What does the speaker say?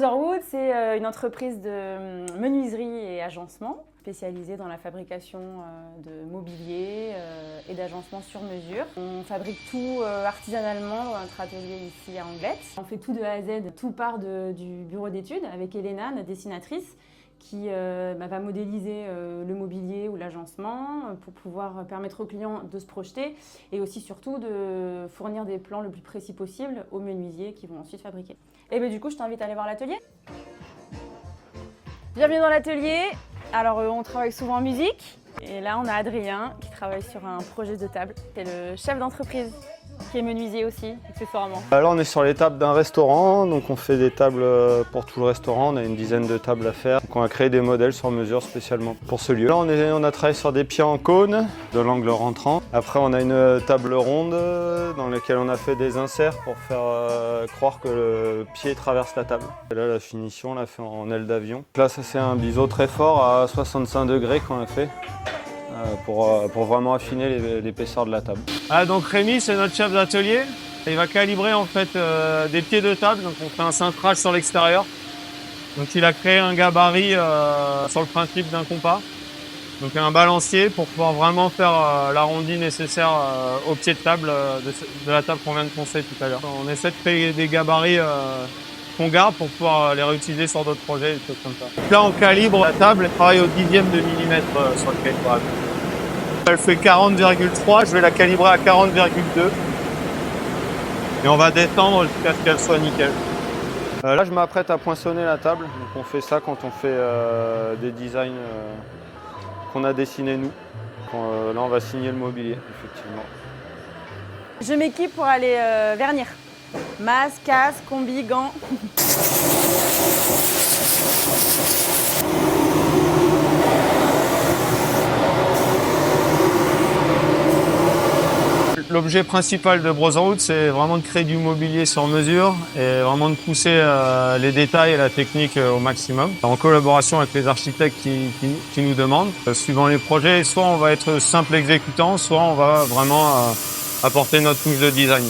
Brotherwood, c'est une entreprise de menuiserie et agencement spécialisée dans la fabrication de mobilier et d'agencement sur mesure. On fabrique tout artisanalement dans notre atelier ici à Anglet. On fait tout de A à Z. Tout part du bureau d'études avec Elena, notre dessinatrice, qui va modéliser le mobilier ou l'agencement pour pouvoir permettre aux clients de se projeter et aussi surtout de fournir des plans le plus précis possible aux menuisiers qui vont ensuite fabriquer. Et du coup, je t'invite à aller voir l'atelier. Bienvenue dans l'atelier. Alors, on travaille souvent en musique et là, on a Adrien qui travaille sur un projet de table. C'est le chef d'entreprise qui est menuisier aussi, accessoirement. Là, on est sur les tables d'un restaurant, donc on fait des tables pour tout le restaurant. On a une dizaine de tables à faire. Donc on a créé des modèles sur mesure spécialement pour ce lieu. Là, on a travaillé sur des pieds en cône de l'angle rentrant. Après, on a une table ronde dans laquelle on a fait des inserts pour faire croire que le pied traverse la table. Et là, la finition, on l'a fait en aile d'avion. Là, ça c'est un biseau très fort à 65 degrés qu'on a fait. Pour vraiment affiner l'épaisseur de la table. Donc Rémi, c'est notre chef d'atelier. Il va calibrer en fait des pieds de table. Donc on fait un cintrage sur l'extérieur. Donc il a créé un gabarit sur le principe d'un compas. Donc un balancier pour pouvoir vraiment faire l'arrondi nécessaire au pied de table de la table qu'on vient de poncer tout à l'heure. On essaie de créer des gabarits qu'on garde pour pouvoir les réutiliser sur d'autres projets, des choses comme ça. Donc là on calibre la table et travaille au dixième de millimètre sur le calibrage. Elle fait 40,3, je vais la calibrer à 40,2 et on va descendre jusqu'à ce qu'elle soit nickel. Là je m'apprête à poinçonner la table, donc on fait ça quand on fait des designs qu'on a dessinés nous. Là on va signer le mobilier, effectivement. Je m'équipe pour aller vernir. Masque, casque, combi, gants. L'objet principal de Brotherwood, c'est vraiment de créer du mobilier sur mesure et vraiment de pousser les détails et la technique au maximum, en collaboration avec les architectes qui nous demandent. Suivant les projets, soit on va être simple exécutant, soit on va vraiment apporter notre touche de design.